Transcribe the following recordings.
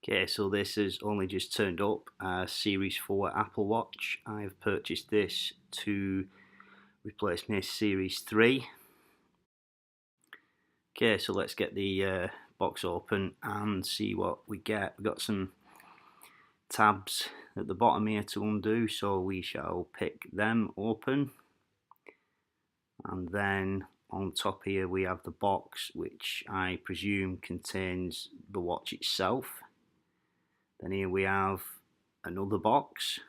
Okay, so this has only just turned up, Series 4 Apple Watch. I've purchased this to replace my Series 3. Okay, so let's get the box open and see what we get. We've got some tabs at the bottom here to undo, so we shall pick them open. And then on top here we have the box, which I presume contains the watch itself. Then here we have another box,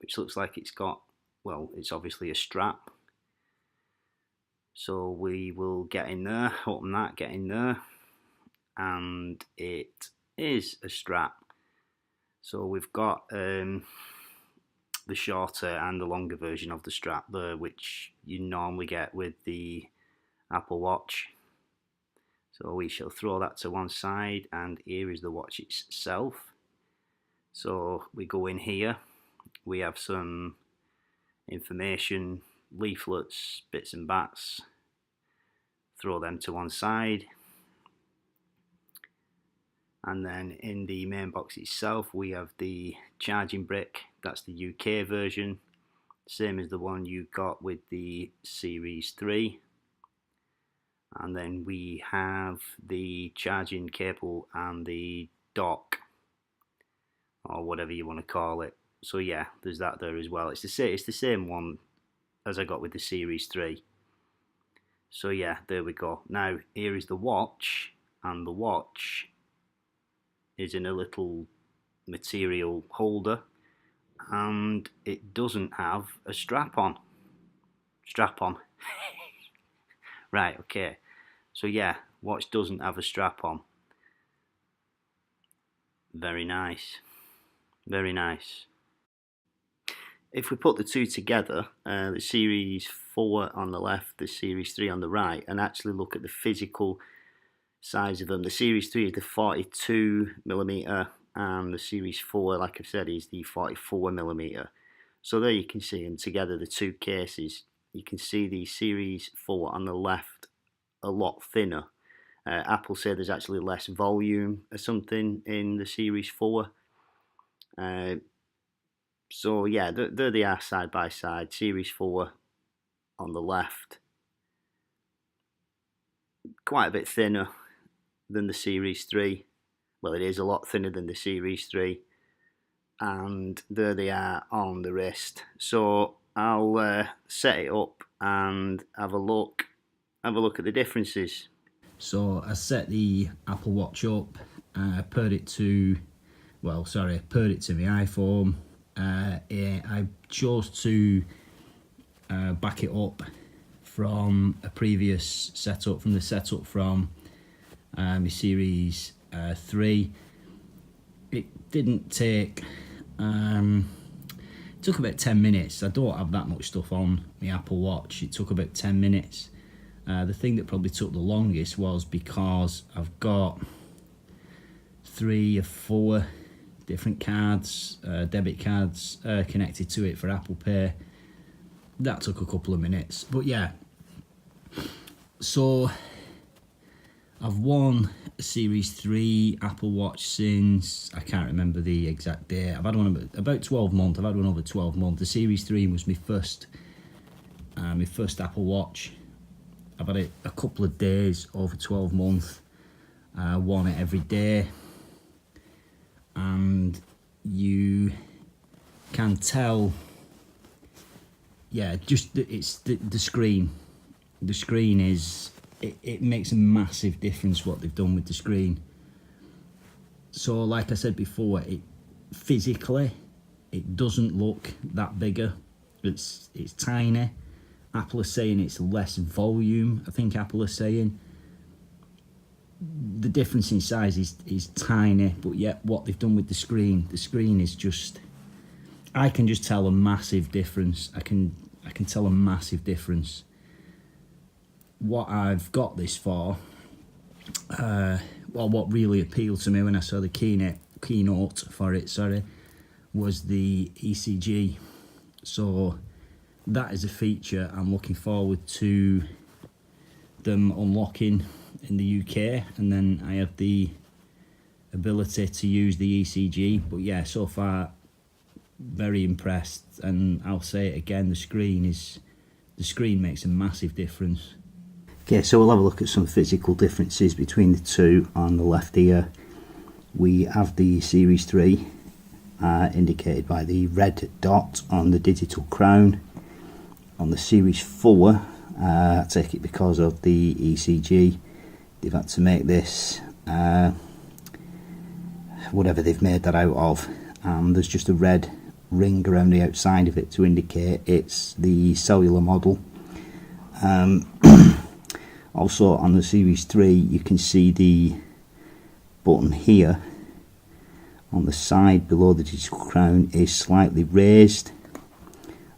which looks like it's got, well, it's obviously a strap. So we will get in there, open that, get in there, and it is a strap. So we've got the shorter and the longer version of the strap there, which you normally get with the Apple Watch. So we shall throw that to one side, and here is the watch itself. So we go in here, we have some information, leaflets, bits and bats, throw them to one side. And then in the main box itself we have the charging brick, that's the UK version, same as the one you got with the Series 3. And then we have the charging cable and the dock, or whatever you want to call it. So yeah, there's that there as well. It's the same one as I got with the Series 3. So yeah, there we go. Now here is the watch, and the watch is in a little material holder, and it doesn't have a strap on. Right, okay. So yeah, watch doesn't have a strap on. Very nice. Very nice. If we put the two together, the Series 4 on the left, the Series 3 on the right, and actually look at the physical size of them, the Series 3 is the 42mm, and the Series 4, like I've said, is the 44mm. So there you can see them together, the two cases. You can see the Series 4 on the left a lot thinner. Apple say there's actually less volume or something in the Series 4. So yeah, there they are side by side. Series 4 on the left, quite a bit thinner than the Series 3. Well, it is a lot thinner than the Series 3. And there they are on the wrist. So I'll set it up and have a look at the differences. So I set the Apple Watch up, paired it to my iPhone. I chose to back it up from a previous setup, from the setup from my Series 3. It didn't take, it took about 10 minutes. I don't have that much stuff on my Apple Watch. It took about 10 minutes. The thing that probably took the longest was because I've got 3 or 4 different cards, debit cards connected to it for Apple Pay. That took a couple of minutes, but yeah. So I've won a Series 3 Apple Watch since, I can't remember the exact date. I've had one about 12 months. I've had one over 12 months. The Series 3 was my first Apple Watch. I've had it a couple of days over 12 months. Worn it every day. And you can tell, yeah, just it's the screen. The screen is, it makes a massive difference what they've done with the screen. So like I said before, physically it doesn't look that bigger. It's tiny. Apple are saying it's less volume. I think Apple are saying the difference in size is tiny, but yet what they've done with the screen is just, I can just tell a massive difference. I can tell a massive difference. What I've got this for, well, what really appealed to me when I saw the keynote for it, was the ECG. So that is a feature I'm looking forward to them unlocking in the UK, and then I have the ability to use the ECG. But yeah, so far very impressed, and I'll say it again, the screen makes a massive difference. Okay, so we'll have a look at some physical differences between the two. On the left here we have the Series 3 indicated by the red dot on the digital crown. On the Series 4, I take it because of the ECG, they've had to make this whatever they've made that out of, and there's just a red ring around the outside of it to indicate it's the cellular model. Also on the Series 3 you can see the button here on the side below the digital crown is slightly raised.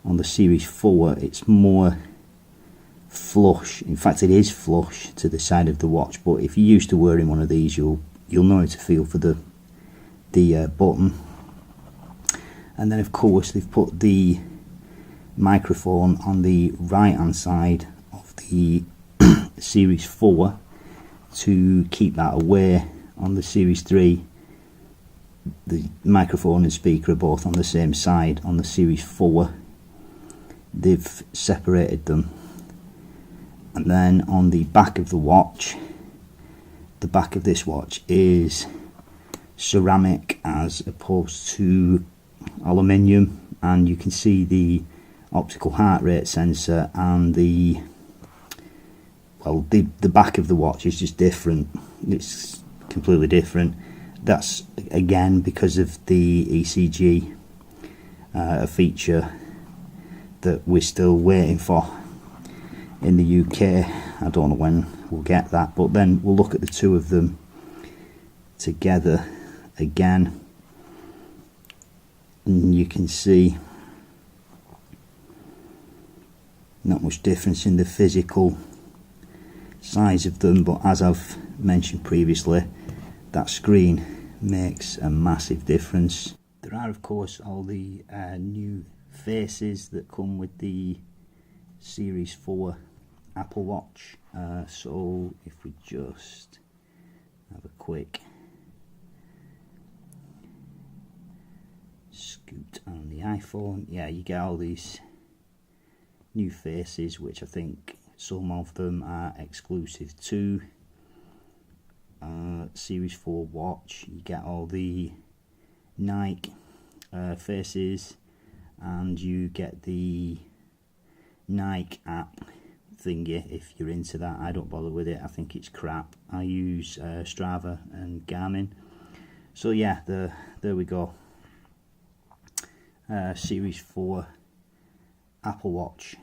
On the Series 4 it's more flush, in fact it is flush to the side of the watch, but if you're used to wearing one of these you'll know how to feel for the button. And then of course they've put the microphone on the right hand side of the Series 4 to keep that away. On the Series 3 the microphone and speaker are both on the same side. On the Series 4 they've separated them. And then on the back of the watch, the back of this watch is ceramic as opposed to aluminium, and you can see the optical heart rate sensor, and the back of the watch is just different. It's completely different. That's again because of the ECG, a feature that we're still waiting for in the UK. I don't know when we'll get that, but then we'll look at the two of them together again, and you can see not much difference in the physical size of them, but as I've mentioned previously, that screen makes a massive difference. There are of course all the new faces that come with the Series 4 Apple Watch. So if we just have a quick scoot on the iPhone, yeah, you get all these new faces, which I think some of them are exclusive to Series 4 watch. You get all the Nike faces, and you get the Nike app thingy if you're into that. I don't bother with it, I think it's crap. I use Strava and Garmin. So yeah, there we go. Series 4 Apple Watch.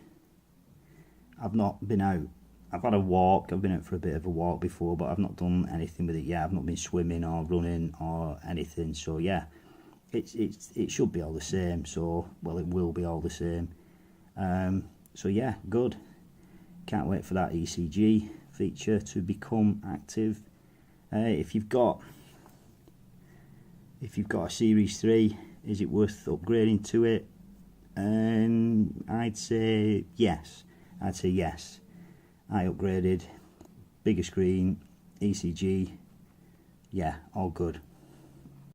I've not been out. I've had a walk. I've been out for a bit of a walk before, but I've not done anything with it yet. I've not been swimming or running or anything. So yeah, it should be all the same. So well, it will be all the same. So yeah, good. Can't wait for that ECG feature to become active. If you've got a Series 3, is it worth upgrading to it? I'd say yes. I upgraded, bigger screen, ECG, yeah, all good.